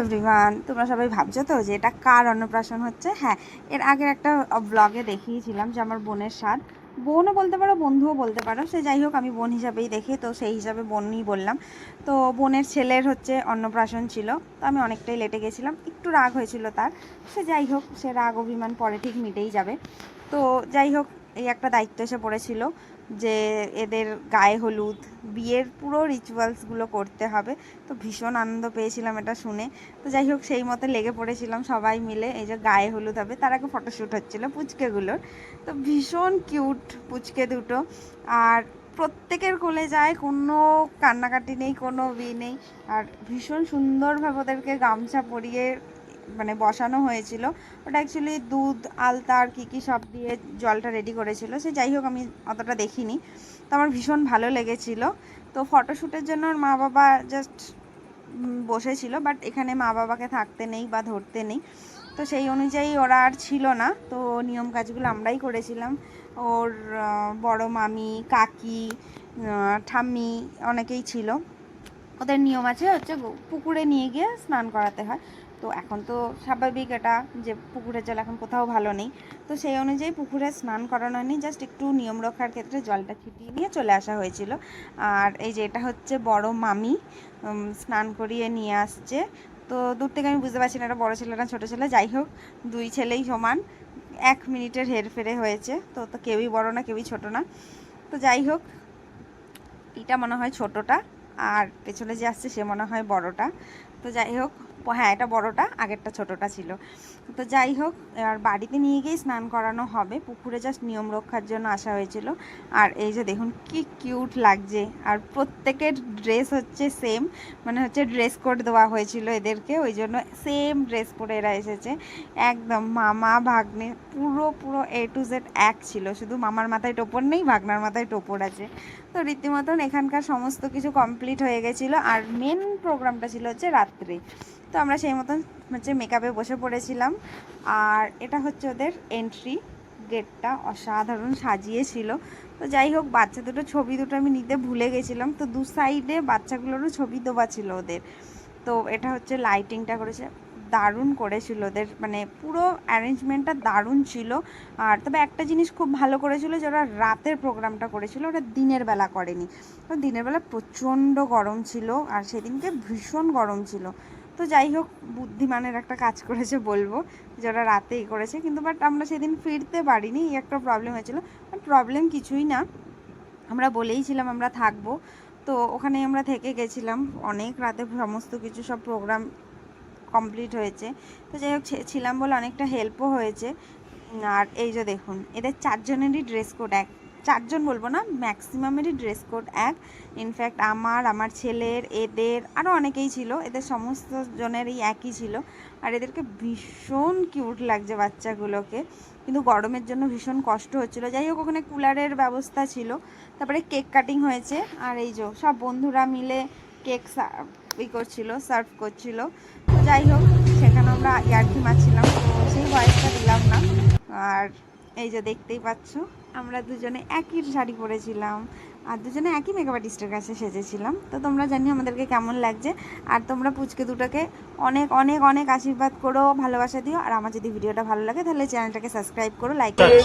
Everyone, তোমরা সবাই ভাবছো তো যে এটা কার অন্নপ্রাশন হচ্ছে। হ্যাঁ, এর আগের একটা ব্লগে দেখিয়েছিলাম যে আমার বোনের স্বাদ। বোনও বলতে পারো, বন্ধুও বলতে পারো, সে যাই হোক আমি বোন হিসাবেই দেখি, তো সেই হিসাবে বোনই বললাম। তো বোনের ছেলের হচ্ছে অন্নপ্রাশন ছিল, তো আমি অনেকটাই লেটে গেছিলাম, একটু রাগ হয়েছিল তার। সে যাই হোক, সে রাগ অভিমান পরে ঠিক মিটেই যাবে। তো যাই হোক, এই একটা দায়িত্ব এসে পড়েছিল যে এদের গায়ে হলুদ, বিয়ের পুরো রিচুয়ালসগুলো করতে হবে। তো ভীষণ আনন্দ পেয়েছিলাম এটা শুনে। তো যাই হোক, সেই মতো লেগে পড়েছিলাম সবাই মিলে। এই যে গায়ে হলুদ হবে, তার আগে ফটোশ্যুট হচ্ছিলো পুচকেগুলোর। তো ভীষণ কিউট পুচকে দুটো, আর প্রত্যেকের কোলে যায়, কোনো কান্নাকাটি নেই, কোনো নেই। আর ভীষণ সুন্দরভাবে ওদেরকে গামছা পরিয়ে মানে বসানো হয়েছিল। ওটা অ্যাকচুয়ালি দুধ, আলতা আর কী সব দিয়ে জলটা রেডি করেছিল। সে যাই হোক, আমি অতটা দেখিনি। তো আমার ভীষণ ভালো লেগেছিল। তো ফটোশ্যুটের জন্য ওর মা বাবা জাস্ট বসেছিল, বাট এখানে মা বাবাকে থাকতে নেই বা ধরতে নেই, তো সেই অনুযায়ী ওরা আর ছিল না। তো নিয়ম কাজগুলো আমরাই করেছিলাম। ওর বড় মামি, কাকি, ঠাম্মি অনেকেই ছিল। ওদের নিয়ম আছে হচ্ছে পুকুরে নিয়ে গিয়ে স্নান করাতে হয়। তো এখন তো স্বাভাবিক এটা যে পুকুরের জল এখন কোথাও ভালো নেই, তো সেই অনুযায়ী পুকুরে স্নান করানো হয়নি, জাস্ট একটু নিয়ম রক্ষার ক্ষেত্রে জলটা ছিটিয়ে নিয়ে চলে আসা হয়েছিল। আর এই যে এটা হচ্ছে বড় মামি, স্নান করিয়ে নিয়ে আসছে। তো দূর থেকে আমি বুঝতে পারছি না এটা বড় ছেলে না ছোটো ছেলে। যাই হোক, দুই ছেলেই সমান, 1 মিনিটের হেরফেরে হয়েছে। তো তো কেউই বড় না, কেউই ছোট না। তো যাই হোক, এটা মনে হয় ছোটোটা, আর পেছনে যে আসছে সে মনে হয় বড়টা। তো যাই হোক, হ্যাঁ এটা বড়টা, আগেরটা ছোটোটা ছিল। তো যাই হোক, আর বাড়িতে নিয়ে গিয়েই স্নান করানো হবে, পুকুরে জাস্ট নিয়ম রক্ষার জন্য আসা হয়েছিল। আর এই যে দেখুন কি কিউট লাগছে, আর প্রত্যেকের ড্রেস হচ্ছে সেম, মানে হচ্ছে ড্রেস কোড দেওয়া হয়েছিল এদেরকে, ওই জন্য সেম ড্রেস পরে এরা এসেছে। একদম মামা ভাগ্নে পুরো পুরো A to Z এক ছিল, শুধু মামার মাথায় টোপর নেই, ভাগনার মাথায় টোপর আছে। তো রীতিমতন এখানকার সমস্ত কিছু কমপ্লিট হয়ে গেছিলো। আর মেন প্রোগ্রামটা ছিল হচ্ছে রাত্রে। তো আমরা সেই মতন হচ্ছে মেকআপে বসে পড়েছিলাম। আর এটা হচ্ছে ওদের এন্ট্রি গেটটা, অসাধারণ সাজিয়েছিল। তো যাই হোক, বাচ্চা দুটো ছবি দুটো আমি নিতে ভুলে গেছিলাম, তো দু সাইডে বাচ্চাগুলোরও ছবি দেওয়া ছিল ওদের। তো এটা হচ্ছে লাইটিংটা করেছে, দারুণ করেছিল ওদের, মানে পুরো অ্যারেঞ্জমেন্টটা দারুণ ছিল। আর তবে একটা জিনিস খুব ভালো করেছিল যে ওরা রাতের প্রোগ্রামটা করেছিল, ওরা দিনের বেলা করেনি। তো দিনের বেলা প্রচণ্ড গরম ছিল, আর সেদিনকে ভীষণ গরম ছিল। তো যাই হোক, বুদ্ধিমানের একটা কাজ করেছে বলবো, যে ওরা রাতেই করেছে। কিন্তু বাট আমরা সেদিন ফিরতে পারিনি, এই একটা প্রবলেম হয়েছিল। বাট প্রবলেম কিছুই না, আমরা বলেইছিলাম আমরা থাকবো। তো ওখানে আমরা থেকে গেছিলাম অনেক রাতে, সমস্ত কিছু সব প্রোগ্রাম কমপ্লিট হয়েছে। তো যাই হোক, ছিলাম বলে অনেকটা হেল্পও হয়েছে। আর এই যে দেখুন, এদের 4 জনেরই ড্রেস কোড এক, 4 জন বলবো না, ম্যাক্সিমামেরই ড্রেস কোড এক। ইনফ্যাক্ট আমার ছেলের, এদের আরও অনেকেই ছিল, এদের সমস্ত জনেরই একই ছিল। আর এদেরকে ভীষণ কিউট লাগছে বাচ্চাগুলোকে, কিন্তু গরমের জন্য ভীষণ কষ্ট হচ্ছিলো। যাই হোক, ওখানে কুলারের ব্যবস্থা ছিল। তারপরে কেক কাটিং হয়েছে, আর এই যে সব বন্ধুরা মিলে কেক করছিল, সার্ভ করছিল। তো যাই হোক, সেখানে আমরা ইয়ার্কি মারছিলাম, তো সেই ভয়েসটা দিলাম না। আর এই যে দেখতেই পাচ্ছ, আমরা দুজনে একই শাড়ি পরেছিলাম, আর দুজনে একই মেকআপ আর্টিস্টের কাছে সেজেছিলাম। তো তোমরা জানি আমাদেরকে কেমন লাগছে। আর তোমরা পুচকে দুটোকে অনেক অনেক অনেক আশীর্বাদ করো, ভালোবাসা দিও। আর আমার যদি ভিডিওটা ভালো লাগে তাহলে চ্যানেলটাকে সাবস্ক্রাইব করো, লাইক করো।